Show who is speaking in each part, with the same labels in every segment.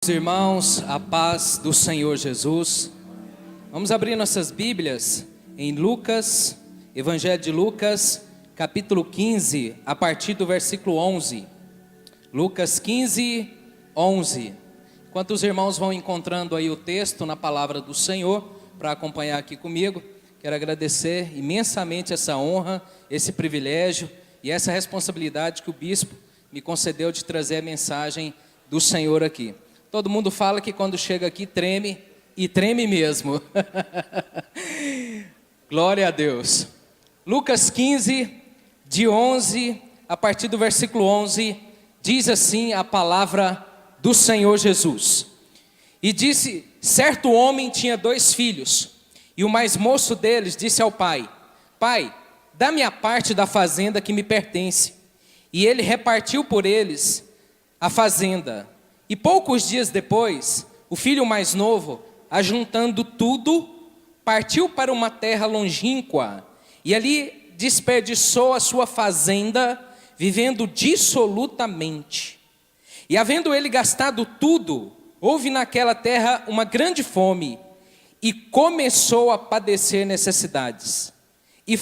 Speaker 1: Irmãos, a paz do Senhor Jesus. Vamos abrir nossas Bíblias em Lucas, Evangelho de Lucas, capítulo 15, a partir do versículo 11. Lucas 15, 11. Enquanto os irmãos vão encontrando aí o texto na palavra do Senhor, para acompanhar aqui comigo, quero agradecer imensamente essa honra, esse privilégio e essa responsabilidade que o bispo me concedeu de trazer a mensagem do Senhor aqui. Todo mundo fala que quando chega aqui treme, e treme mesmo. Glória a Deus. Lucas 15, de 11, a partir do versículo 11, diz assim a palavra do Senhor Jesus. E disse, certo homem tinha 2 filhos, e o mais moço deles disse ao pai, pai, dá-me a parte da fazenda que me pertence. E ele repartiu por eles a fazenda. E poucos dias depois, o filho mais novo, ajuntando tudo, partiu para uma terra longínqua, e ali desperdiçou a sua fazenda, vivendo dissolutamente. E havendo ele gastado tudo, houve naquela terra uma grande fome, e começou a padecer necessidades. E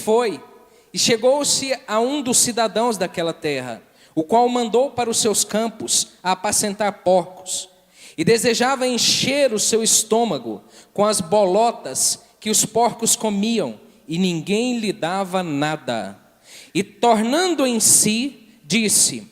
Speaker 1: chegou-se a um dos cidadãos daquela terra, o qual mandou para os seus campos a apacentar porcos, e desejava encher o seu estômago com as bolotas que os porcos comiam, e ninguém lhe dava nada. E tornando em si, disse,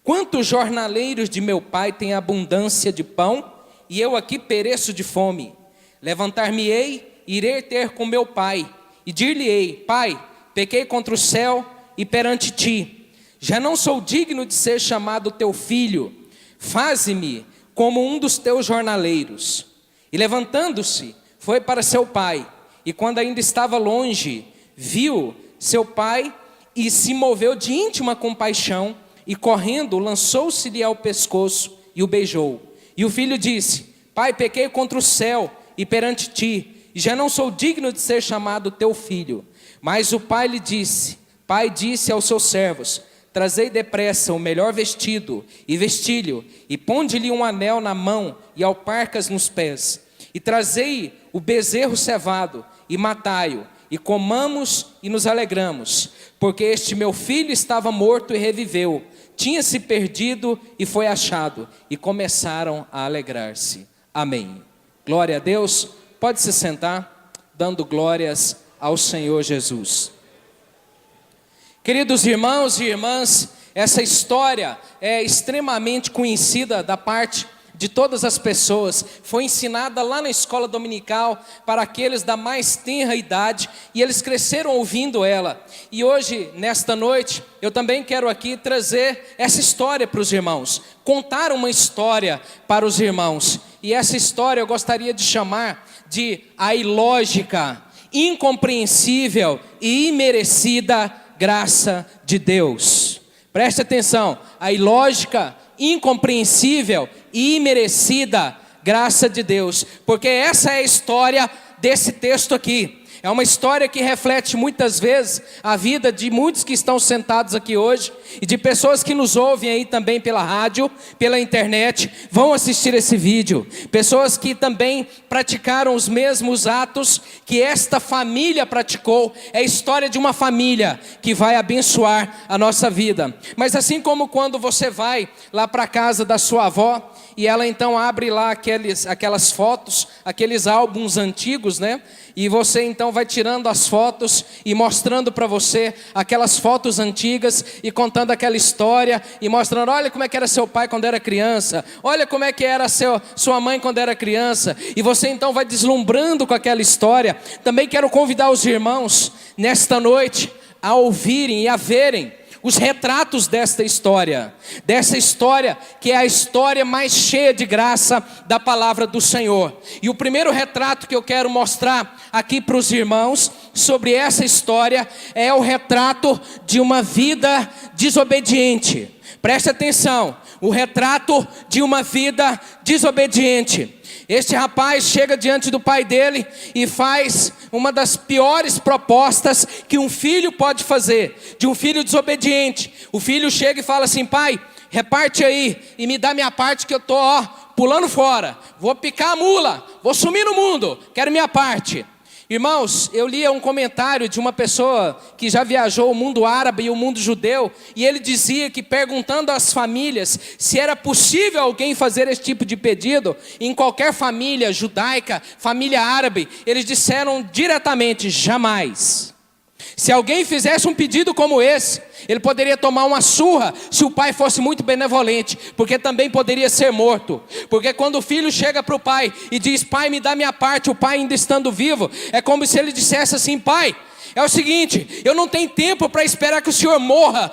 Speaker 1: quantos jornaleiros de meu pai têm abundância de pão, e eu aqui pereço de fome? Levantar-me-ei, irei ter com meu pai, e dir-lhe-ei, pai, pequei contra o céu e perante ti, já não sou digno de ser chamado teu filho, faze-me como um dos teus jornaleiros. E levantando-se, foi para seu pai, e quando ainda estava longe, viu seu pai, e se moveu de íntima compaixão, e correndo, lançou-se-lhe ao pescoço, e o beijou. E o filho disse, pai, pequei contra o céu, e perante ti, e já não sou digno de ser chamado teu filho. Mas o pai disse aos seus servos, trazei depressa o melhor vestido, e vesti-lhe, e ponde-lhe um anel na mão, e alparcas nos pés. E trazei o bezerro cevado, e matai-o, e comamos e nos alegramos, porque este meu filho estava morto e reviveu, tinha-se perdido e foi achado, e começaram a alegrar-se. Amém. Glória a Deus. Pode se sentar, dando glórias ao Senhor Jesus. Queridos irmãos e irmãs, essa história é extremamente conhecida da parte de todas as pessoas. Foi ensinada lá na escola dominical para aqueles da mais tenra idade, e eles cresceram ouvindo ela. E hoje, nesta noite, eu também quero aqui trazer essa história para os irmãos, contar uma história para os irmãos. E essa história eu gostaria de chamar de a ilógica, incompreensível e imerecida graça de Deus. Preste atenção, a ilógica, incompreensível e imerecida graça de Deus, porque essa é a história desse texto aqui. É uma história que reflete muitas vezes a vida de muitos que estão sentados aqui hoje, e de pessoas que nos ouvem aí também pela rádio, pela internet, vão assistir esse vídeo. Pessoas que também praticaram os mesmos atos que esta família praticou. É a história de uma família que vai abençoar a nossa vida. Mas assim como quando você vai lá para a casa da sua avó, e ela então abre lá aquelas fotos, aqueles álbuns antigos, né? E você então vai tirando as fotos e mostrando para você aquelas fotos antigas e contando aquela história e mostrando, olha como é que era seu pai quando era criança, olha como é que era sua mãe quando era criança, e você então vai deslumbrando com aquela história. Também quero convidar os irmãos nesta noite a ouvirem e a verem os retratos dessa história que é a história mais cheia de graça da palavra do Senhor. E o primeiro retrato que eu quero mostrar aqui para os irmãos sobre essa história é o retrato de uma vida desobediente. Preste atenção, o retrato de uma vida desobediente. Este rapaz chega diante do pai dele e faz uma das piores propostas que um filho pode fazer, de um filho desobediente. O filho chega e fala assim: pai, reparte aí e me dá minha parte que eu estou pulando fora, vou picar a mula, vou sumir no mundo, quero minha parte. Irmãos, eu li um comentário de uma pessoa que já viajou o mundo árabe e o mundo judeu, e ele dizia que, perguntando às famílias se era possível alguém fazer esse tipo de pedido, em qualquer família judaica, família árabe, eles disseram diretamente: jamais. Se alguém fizesse um pedido como esse, ele poderia tomar uma surra se o pai fosse muito benevolente, porque também poderia ser morto. Porque quando o filho chega para o pai e diz: pai, me dá minha parte, o pai ainda estando vivo, é como se ele dissesse assim: pai, é o seguinte, eu não tenho tempo para esperar que o senhor morra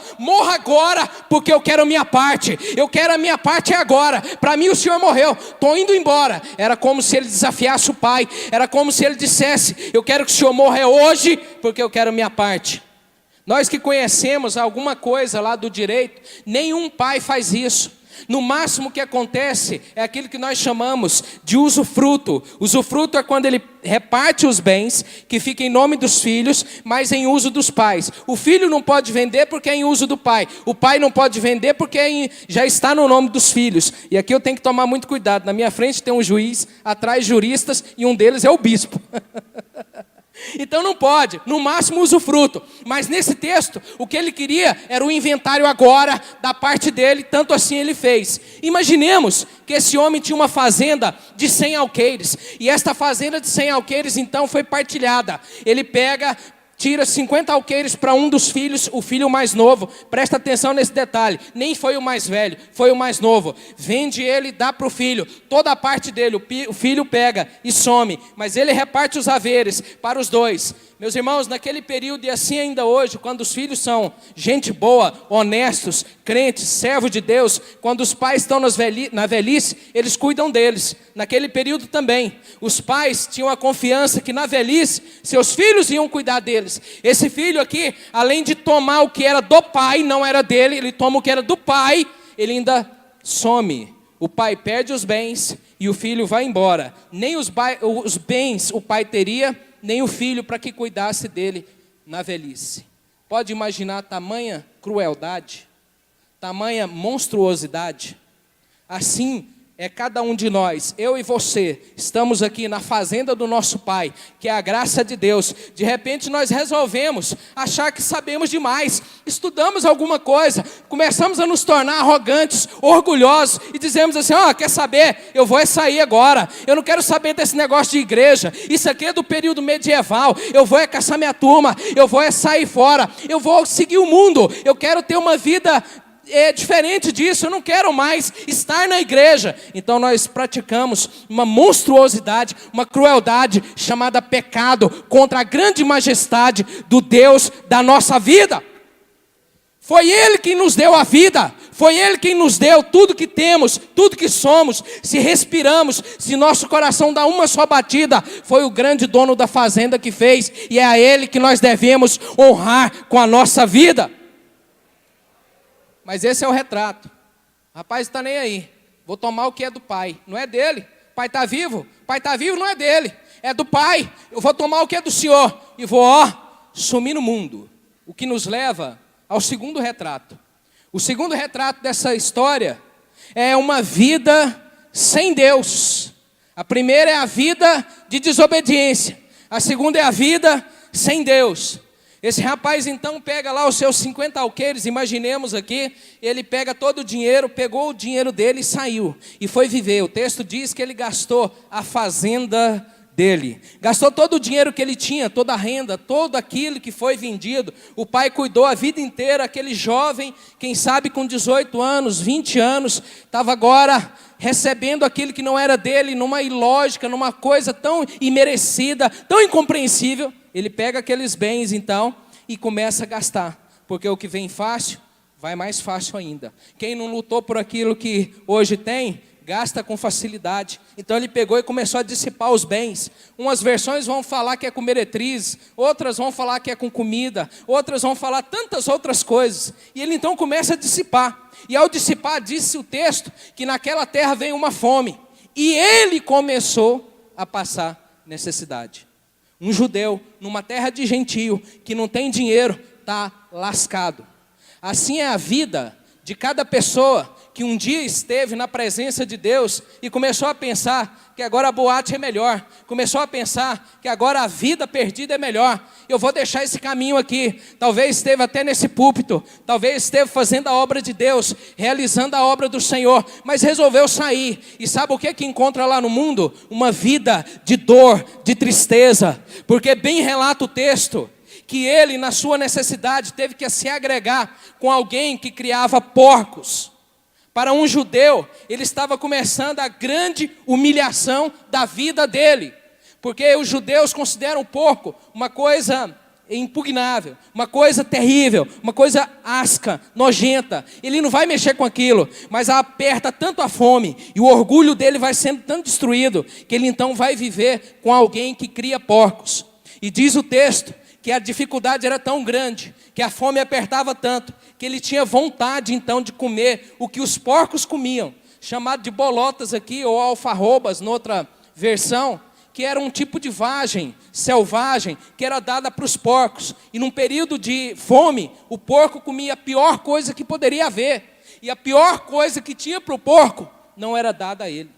Speaker 1: agora, porque eu quero a minha parte, eu quero a minha parte agora, para mim o senhor morreu, estou indo embora. Era como se ele desafiasse o pai, era como se ele dissesse: eu quero que o senhor morra hoje, porque eu quero a minha parte. Nós que conhecemos alguma coisa lá do direito, nenhum pai faz isso. No máximo que acontece é aquilo que nós chamamos de usufruto. Usufruto é quando ele reparte os bens que ficam em nome dos filhos, mas em uso dos pais. O filho não pode vender porque é em uso do pai. O pai não pode vender porque já está no nome dos filhos. E aqui eu tenho que tomar muito cuidado. Na minha frente tem um juiz, atrás juristas, e um deles é o bispo. Então não pode, no máximo usufruto. Mas nesse texto, o que ele queria era o inventário agora da parte dele, tanto assim ele fez. Imaginemos que esse homem tinha uma fazenda de 100 alqueires, e esta fazenda de 100 alqueires então foi partilhada. Ele tira 50 alqueires para um dos filhos, o filho mais novo. Presta atenção nesse detalhe, nem foi o mais velho, foi o mais novo. Vende ele e dá para o filho, toda a parte dele, o filho pega e some, mas ele reparte os haveres para os dois. Meus irmãos, naquele período e assim ainda hoje, quando os filhos são gente boa, honestos, crentes, servos de Deus, quando os pais estão na velhice, eles cuidam deles. Naquele período também, os pais tinham a confiança que na velhice, seus filhos iam cuidar deles. Esse filho aqui, além de tomar o que era do pai, não era dele, ele toma o que era do pai, ele ainda some. O pai perde os bens e o filho vai embora. Nem os bens o pai teria, nem o filho para que cuidasse dele na velhice. Pode imaginar tamanha crueldade, tamanha monstruosidade? Assim é cada um de nós, eu e você, estamos aqui na fazenda do nosso Pai, que é a graça de Deus. De repente nós resolvemos achar que sabemos demais, estudamos alguma coisa, começamos a nos tornar arrogantes, orgulhosos, e dizemos assim: quer saber, eu vou sair agora, eu não quero saber desse negócio de igreja, isso aqui é do período medieval, eu vou caçar minha turma, eu vou sair fora, eu vou seguir o mundo, eu quero ter uma vida diferente disso, eu não quero mais estar na igreja. Então nós praticamos uma monstruosidade, uma crueldade chamada pecado contra a grande majestade do Deus da nossa vida. Foi Ele quem nos deu a vida, foi Ele quem nos deu tudo que temos, tudo que somos. Se respiramos, se nosso coração dá uma só batida, foi o grande dono da fazenda que fez, e é a Ele que nós devemos honrar com a nossa vida. Mas esse é o retrato. O rapaz está nem aí. Vou tomar o que é do pai. Não é dele. O pai está vivo. O pai está vivo, não é dele. É do pai. Eu vou tomar o que é do Senhor. E vou, sumir no mundo. O que nos leva ao segundo retrato. O segundo retrato dessa história é uma vida sem Deus. A primeira é a vida de desobediência. A segunda é a vida sem Deus. Esse rapaz então pega lá os seus 50 alqueires, imaginemos aqui, ele pega todo o dinheiro, pegou o dinheiro dele e saiu, e foi viver. O texto diz que ele gastou a fazenda dele, gastou todo o dinheiro que ele tinha, toda a renda, todo aquilo que foi vendido. O pai cuidou a vida inteira. Aquele jovem, quem sabe com 18 anos, 20 anos, estava agora recebendo aquilo que não era dele, numa ilógica, numa coisa tão imerecida, tão incompreensível. Ele pega aqueles bens então e começa a gastar, porque o que vem fácil, vai mais fácil ainda. Quem não lutou por aquilo que hoje tem, gasta com facilidade. Então ele pegou e começou a dissipar os bens. Umas versões vão falar que é com meretriz, outras vão falar que é com comida, outras vão falar tantas outras coisas. E ele então começa a dissipar. E ao dissipar, disse o texto, que naquela terra veio uma fome. E ele começou a passar necessidade. Um judeu, numa terra de gentio, que não tem dinheiro, está lascado. Assim é a vida de cada pessoa que um dia esteve na presença de Deus e começou a pensar que agora a boate é melhor, começou a pensar que agora a vida perdida é melhor, eu vou deixar esse caminho aqui. Talvez esteve até nesse púlpito, talvez esteve fazendo a obra de Deus, realizando a obra do Senhor, mas resolveu sair. E sabe o que encontra lá no mundo? Uma vida de dor, de tristeza, porque bem relata o texto, que ele, na sua necessidade, teve que se agregar com alguém que criava porcos. Para um judeu, ele estava começando a grande humilhação da vida dele, porque os judeus consideram o porco uma coisa impugnável, uma coisa terrível, uma coisa asca, nojenta. Ele não vai mexer com aquilo, mas aperta tanto a fome, e o orgulho dele vai sendo tanto destruído, que ele então vai viver com alguém que cria porcos. E diz o texto que a dificuldade era tão grande, que a fome apertava tanto, que ele tinha vontade então de comer o que os porcos comiam, chamado de bolotas aqui, ou alfarrobas, noutra versão, que era um tipo de vagem selvagem, que era dada para os porcos. E num período de fome, o porco comia a pior coisa que poderia haver, e a pior coisa que tinha para o porco, não era dada a ele.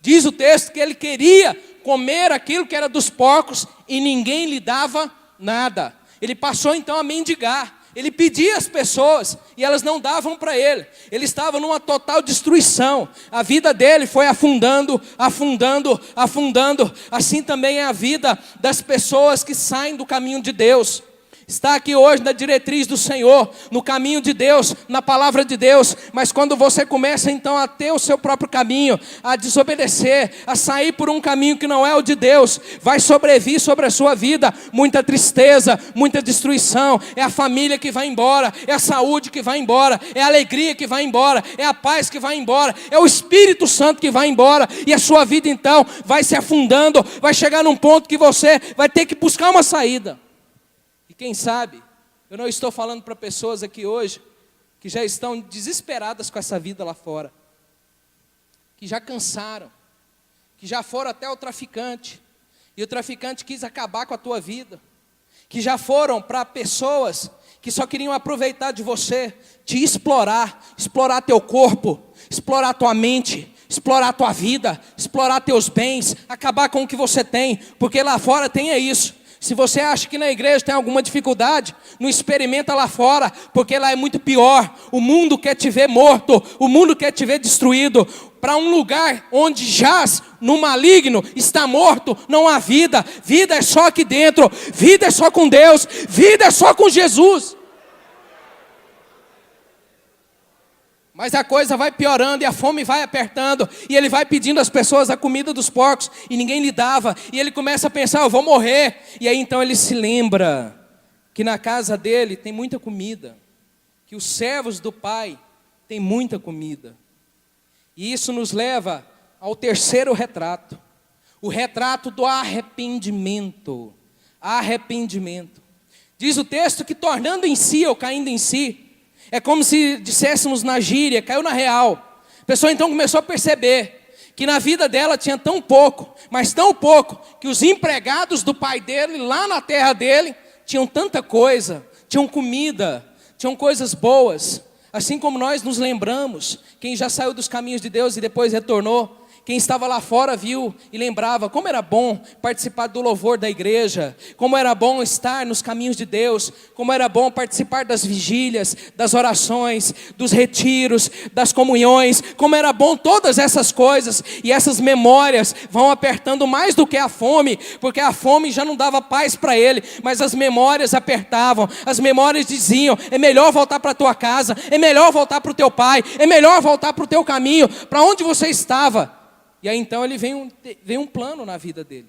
Speaker 1: Diz o texto que ele queria comer aquilo que era dos porcos, e ninguém lhe dava nada. Ele passou então a mendigar. Ele pedia às pessoas e elas não davam para ele. Ele estava numa total destruição. A vida dele foi afundando, afundando, afundando. Assim também é a vida das pessoas que saem do caminho de Deus. Está aqui hoje na diretriz do Senhor, no caminho de Deus, na palavra de Deus, mas quando você começa então a ter o seu próprio caminho, a desobedecer, a sair por um caminho que não é o de Deus, vai sobrevir sobre a sua vida muita tristeza, muita destruição. É a família que vai embora, é a saúde que vai embora, é a alegria que vai embora, é a paz que vai embora, é o Espírito Santo que vai embora, e a sua vida então vai se afundando, vai chegar num ponto que você vai ter que buscar uma saída. Quem sabe, eu não estou falando para pessoas aqui hoje que já estão desesperadas com essa vida lá fora, que já cansaram, que já foram até o traficante, e o traficante quis acabar com a tua vida, que já foram para pessoas que só queriam aproveitar de você, te explorar, explorar teu corpo, explorar tua mente, explorar tua vida, explorar teus bens, acabar com o que você tem, porque lá fora tem isso. Se você acha que na igreja tem alguma dificuldade, não experimenta lá fora, porque lá é muito pior. O mundo quer te ver morto, o mundo quer te ver destruído. Para um lugar onde jaz no maligno, está morto, não há vida. Vida é só aqui dentro, vida é só com Deus, vida é só com Jesus. Mas a coisa vai piorando e a fome vai apertando, e ele vai pedindo às pessoas a comida dos porcos, e ninguém lhe dava, e ele começa a pensar, eu vou morrer. E aí então ele se lembra que na casa dele tem muita comida, que os servos do pai têm muita comida. E isso nos leva ao terceiro retrato, o retrato do arrependimento. Arrependimento. Diz o texto que tornando em si ou caindo em si, é como se disséssemos na gíria, caiu na real. A pessoa então começou a perceber que na vida dela tinha tão pouco, mas tão pouco, que os empregados do pai dele, lá na terra dele, tinham tanta coisa, tinham comida, tinham coisas boas. Assim como nós nos lembramos, quem já saiu dos caminhos de Deus e depois retornou, quem estava lá fora viu e lembrava como era bom participar do louvor da igreja, como era bom estar nos caminhos de Deus, como era bom participar das vigílias, das orações, dos retiros, das comunhões, como era bom todas essas coisas. E essas memórias vão apertando mais do que a fome, porque a fome já não dava paz para ele, mas as memórias apertavam. As memórias diziam, é melhor voltar para a tua casa, é melhor voltar para o teu pai, é melhor voltar para o teu caminho, para onde você estava. E aí então ele vem um plano na vida dele.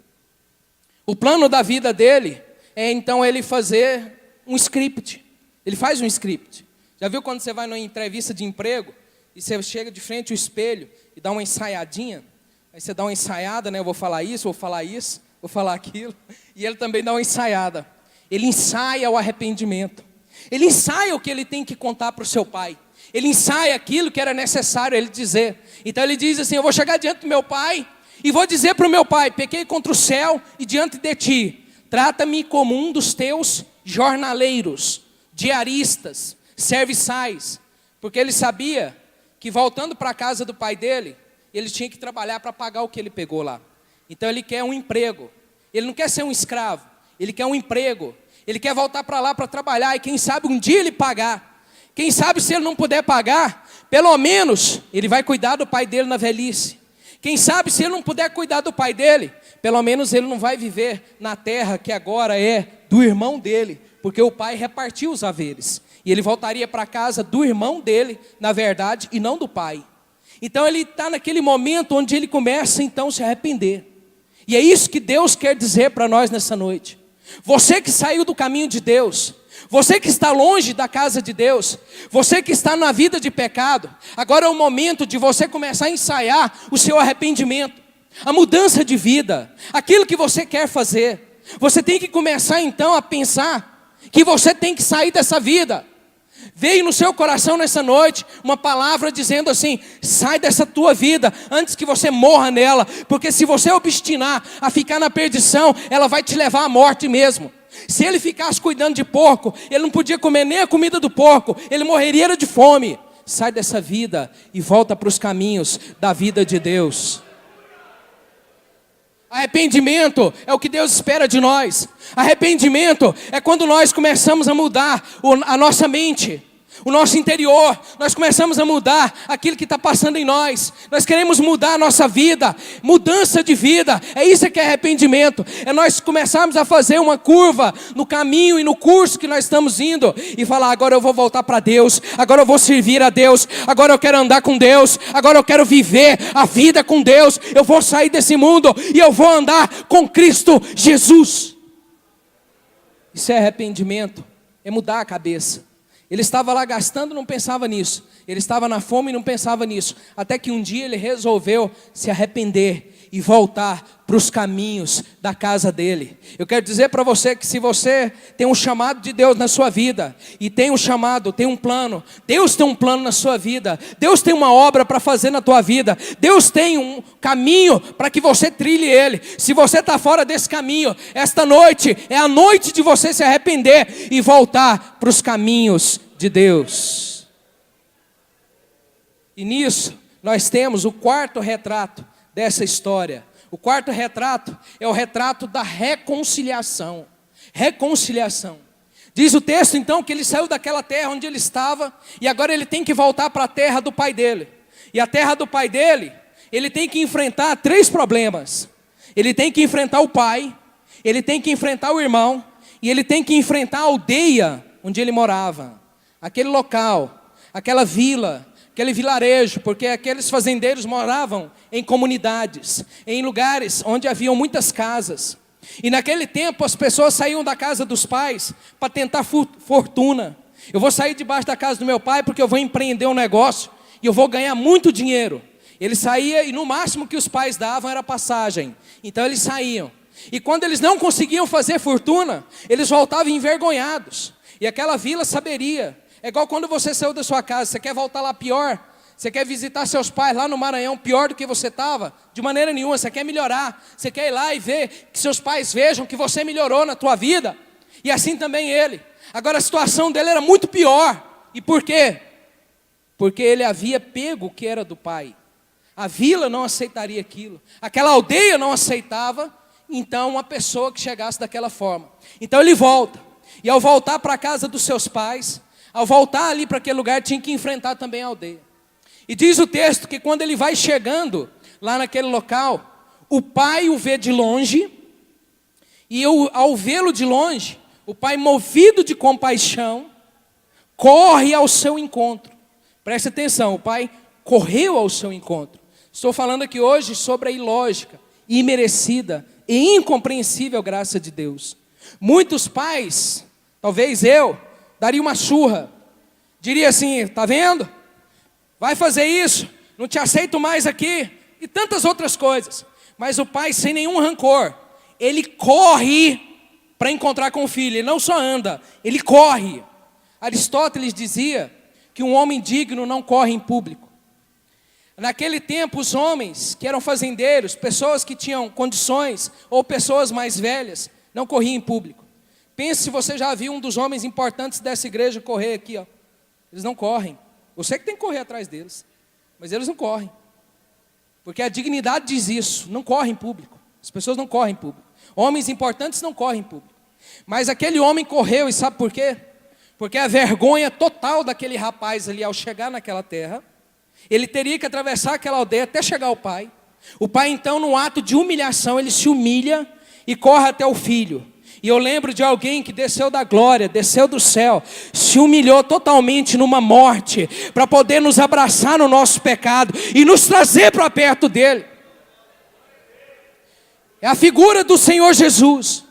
Speaker 1: O plano da vida dele é então ele fazer um script. Ele faz um script. Já viu quando você vai numa entrevista de emprego e você chega de frente ao espelho e dá uma ensaiadinha? Aí você dá uma ensaiada, né? Eu vou falar isso, vou falar aquilo. E ele também dá uma ensaiada. Ele ensaia o arrependimento. Ele ensaia o que ele tem que contar para o seu pai. Ele ensaia aquilo que era necessário ele dizer. Então ele diz assim, eu vou chegar diante do meu pai e vou dizer para o meu pai, pequei contra o céu e diante de ti. Trata-me como um dos teus jornaleiros, diaristas, serviçais. Porque ele sabia que voltando para a casa do pai dele, ele tinha que trabalhar para pagar o que ele pegou lá. Então ele quer um emprego. Ele não quer ser um escravo, ele quer um emprego. Ele quer voltar para lá para trabalhar e quem sabe um dia ele pagar. Quem sabe se ele não puder pagar, pelo menos ele vai cuidar do pai dele na velhice. Quem sabe se ele não puder cuidar do pai dele, pelo menos ele não vai viver na terra que agora é do irmão dele, porque o pai repartiu os haveres. E ele voltaria para a casa do irmão dele, na verdade, e não do pai. Então ele está naquele momento onde ele começa então a se arrepender. E é isso que Deus quer dizer para nós nessa noite. Você que saiu do caminho de Deus, você que está longe da casa de Deus, você que está na vida de pecado, agora é o momento de você começar a ensaiar o seu arrependimento, a mudança de vida, aquilo que você quer fazer. Você tem que começar então a pensar que você tem que sair dessa vida. Veio no seu coração nessa noite uma palavra dizendo assim: sai dessa tua vida antes que você morra nela, porque se você obstinar a ficar na perdição, ela vai te levar à morte mesmo. Se ele ficasse cuidando de porco, ele não podia comer nem a comida do porco, ele morreria de fome. Sai dessa vida e volta para os caminhos da vida de Deus. Arrependimento é o que Deus espera de nós. Arrependimento é quando nós começamos a mudar a nossa mente, o nosso interior. Nós começamos a mudar aquilo que está passando em nós. Nós queremos mudar a nossa vida, mudança de vida. É isso que é arrependimento. É nós começarmos a fazer uma curva no caminho e no curso que nós estamos indo e falar: agora eu vou voltar para Deus, agora eu vou servir a Deus, agora eu quero andar com Deus, agora eu quero viver a vida com Deus. Eu vou sair desse mundo e eu vou andar com Cristo Jesus. Isso é arrependimento, é mudar a cabeça. Ele estava lá gastando e não pensava nisso. Ele estava na fome e não pensava nisso. Até que um dia ele resolveu se arrepender e voltar para os caminhos da casa dele. Eu quero dizer para você que se você tem um chamado de Deus na sua vida, e tem um chamado, tem um plano, Deus tem um plano na sua vida, Deus tem uma obra para fazer na tua vida, Deus tem um caminho para que você trilhe ele. Se você está fora desse caminho, esta noite é a noite de você se arrepender e voltar para os caminhos de Deus. E nisso nós temos o quarto retrato dessa história. O quarto retrato é o retrato da reconciliação. Reconciliação. Diz o texto então que ele saiu daquela terra onde ele estava e agora ele tem que voltar para a terra do pai dele. E a terra do pai dele, ele tem que enfrentar 3 problemas. Ele tem que enfrentar o pai, ele tem que enfrentar o irmão e ele tem que enfrentar a aldeia onde ele morava. Aquele local, aquela vila, aquele vilarejo, porque aqueles fazendeiros moravam em comunidades, em lugares onde haviam muitas casas. E naquele tempo as pessoas saíam da casa dos pais para tentar fortuna. Eu vou sair debaixo da casa do meu pai porque eu vou empreender um negócio e eu vou ganhar muito dinheiro. Ele saía e no máximo que os pais davam era passagem. Então eles saíam. E quando eles não conseguiam fazer fortuna, eles voltavam envergonhados. E aquela vila saberia. É igual quando você saiu da sua casa, você quer voltar lá pior, você quer visitar seus pais lá no Maranhão pior do que você estava? De maneira nenhuma, você quer melhorar, você quer ir lá e ver, que seus pais vejam que você melhorou na tua vida, e assim também ele. Agora a situação dele era muito pior, e por quê? Porque ele havia pego o que era do pai. A vila não aceitaria aquilo, aquela aldeia não aceitava, então uma pessoa que chegasse daquela forma. Então ele volta, e ao voltar para a casa dos seus pais, ao voltar ali para aquele lugar, tinha que enfrentar também a aldeia. E diz o texto que quando ele vai chegando lá naquele local, o pai o vê de longe, e ao vê-lo de longe, o pai, movido de compaixão, corre ao seu encontro. Preste atenção, o pai correu ao seu encontro. Estou falando aqui hoje sobre a ilógica, imerecida e incompreensível graça de Deus. Muitos pais, talvez eu, daria uma surra, diria assim: tá vendo? Vai fazer isso, não te aceito mais aqui, e tantas outras coisas. Mas o pai, sem nenhum rancor, ele corre para encontrar com o filho. Ele não só anda, ele corre. Aristóteles dizia que um homem digno não corre em público. Naquele tempo, os homens que eram fazendeiros, pessoas que tinham condições, ou pessoas mais velhas, não corriam em público. Pense se você já viu um dos homens importantes dessa igreja correr aqui, ó. Eles não correm. Você que tem que correr atrás deles. Mas eles não correm. Porque a dignidade diz isso, não corre em público. As pessoas não correm em público. Homens importantes não correm em público. Mas aquele homem correu, e sabe por quê? Porque a vergonha total daquele rapaz ali ao chegar naquela terra, ele teria que atravessar aquela aldeia até chegar ao pai. O pai então, num ato de humilhação, ele se humilha e corre até o filho. E eu lembro de alguém que desceu da glória, desceu do céu, se humilhou totalmente numa morte, para poder nos abraçar no nosso pecado e nos trazer para perto dele. É a figura do Senhor Jesus,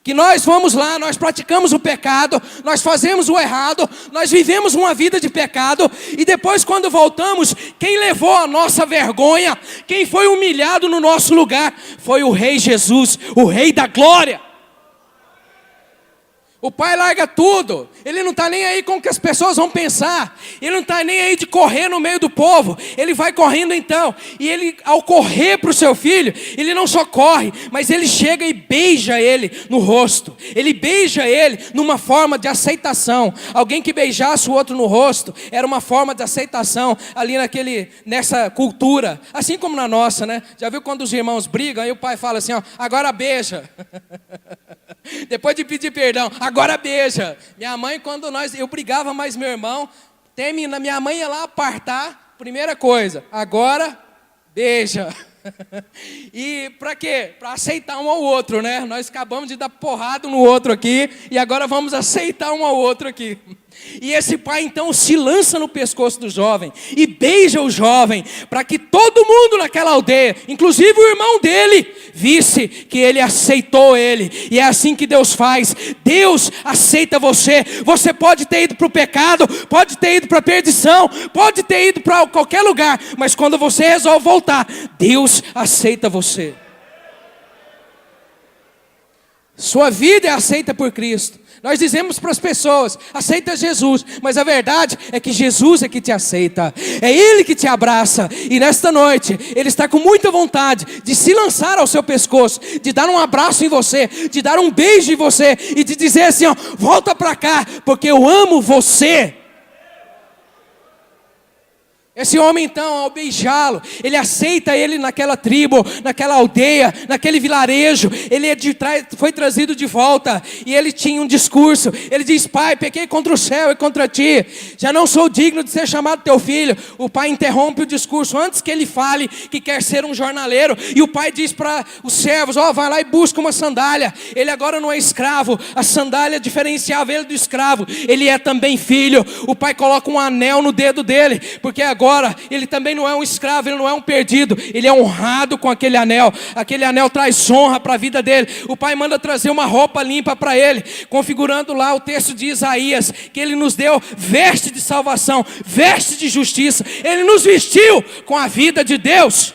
Speaker 1: que nós vamos lá, nós praticamos o pecado, nós fazemos o errado, nós vivemos uma vida de pecado, e depois quando voltamos, quem levou a nossa vergonha, quem foi humilhado no nosso lugar, foi o Rei Jesus, o Rei da glória. O pai larga tudo, ele não está nem aí com o que as pessoas vão pensar, ele não está nem aí de correr no meio do povo, ele vai correndo então, e ele ao correr para o seu filho, ele não só corre, mas ele chega e beija ele no rosto, ele beija ele numa forma de aceitação. Alguém que beijasse o outro no rosto, era uma forma de aceitação ali nessa cultura, assim como na nossa, né? Já viu quando os irmãos brigam, aí o pai fala assim, ó, agora beija. Depois de pedir perdão, agora beija. Minha mãe, quando eu brigava mais meu irmão, minha mãe ia lá apartar, primeira coisa, agora beija. E para quê? Para aceitar um ao outro, né? Nós acabamos de dar porrada no outro aqui, e agora vamos aceitar um ao outro aqui. E esse pai então se lança no pescoço do jovem e beija o jovem, para que todo mundo naquela aldeia, inclusive o irmão dele, visse que ele aceitou ele. E é assim que Deus faz. Deus aceita você. Você pode ter ido para o pecado, pode ter ido para a perdição, pode ter ido para qualquer lugar, mas quando você resolve voltar, Deus aceita você. Sua vida é aceita por Cristo. Nós dizemos para as pessoas, aceita Jesus, mas a verdade é que Jesus é que te aceita, é Ele que te abraça, e nesta noite, Ele está com muita vontade de se lançar ao seu pescoço, de dar um abraço em você, de dar um beijo em você, e de dizer assim, ó, volta para cá, porque eu amo você. Esse homem então, ao beijá-lo, ele aceita ele naquela tribo, naquela aldeia, naquele vilarejo. Ele foi trazido de volta e ele tinha um discurso. Ele diz, pai, pequei contra o céu e contra ti, já não sou digno de ser chamado teu filho. O pai interrompe o discurso antes que ele fale que quer ser um jornaleiro. E o pai diz para os servos, ó, vai lá e busca uma sandália. Ele agora não é escravo, a sandália diferenciava ele do escravo. Ele é também filho. O pai coloca um anel no dedo dele, porque agora ele também não é um escravo, ele não é um perdido, ele é honrado com aquele anel traz honra para a vida dele. O pai manda trazer uma roupa limpa para ele, configurando lá o texto de Isaías, que ele nos deu veste de salvação, veste de justiça, ele nos vestiu com a vida de Deus.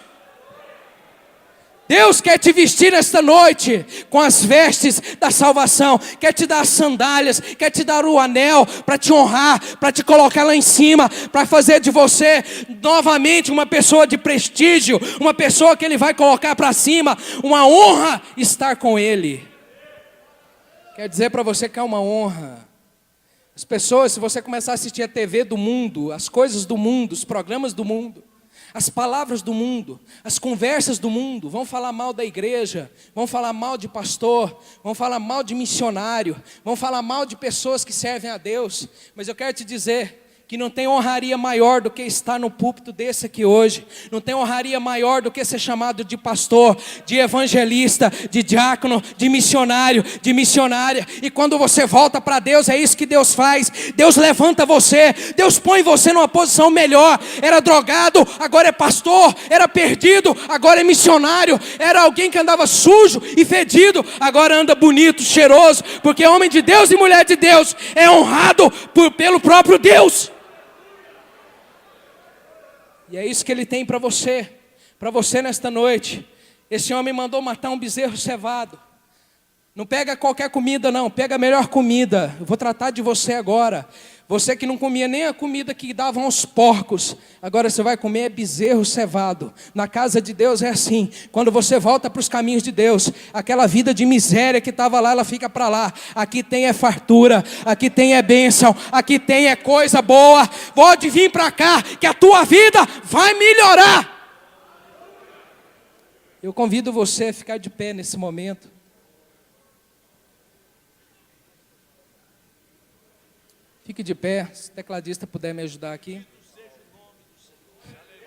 Speaker 1: Deus quer te vestir nesta noite com as vestes da salvação, quer te dar as sandálias, quer te dar o anel para te honrar, para te colocar lá em cima, para fazer de você novamente uma pessoa de prestígio, uma pessoa que Ele vai colocar para cima, uma honra estar com Ele. Quer dizer para você que é uma honra. As pessoas, se você começar a assistir a TV do mundo, as coisas do mundo, os programas do mundo, as palavras do mundo, as conversas do mundo, vão falar mal da igreja, vão falar mal de pastor, vão falar mal de missionário, vão falar mal de pessoas que servem a Deus. Mas eu quero te dizer que não tem honraria maior do que estar no púlpito desse aqui hoje. Não tem honraria maior do que ser chamado de pastor, de evangelista, de diácono, de missionário, de missionária. E quando você volta para Deus, é isso que Deus faz. Deus levanta você, Deus põe você numa posição melhor. Era drogado, agora é pastor. Era perdido, agora é missionário. Era alguém que andava sujo e fedido, agora anda bonito, cheiroso, porque homem de Deus e mulher de Deus é honrado pelo próprio Deus. E é isso que Ele tem para você nesta noite. Esse homem mandou matar um bezerro cevado. Não pega qualquer comida não, pega a melhor comida. Eu vou tratar de você agora. Você que não comia nem a comida que davam aos porcos, agora você vai comer bezerro cevado. Na casa de Deus é assim, quando você volta para os caminhos de Deus, aquela vida de miséria que estava lá, ela fica para lá. Aqui tem é fartura, aqui tem é bênção, aqui tem é coisa boa. Pode vir para cá, que a tua vida vai melhorar. Eu convido você a ficar de pé nesse momento. Fique de pé, se o tecladista puder me ajudar aqui.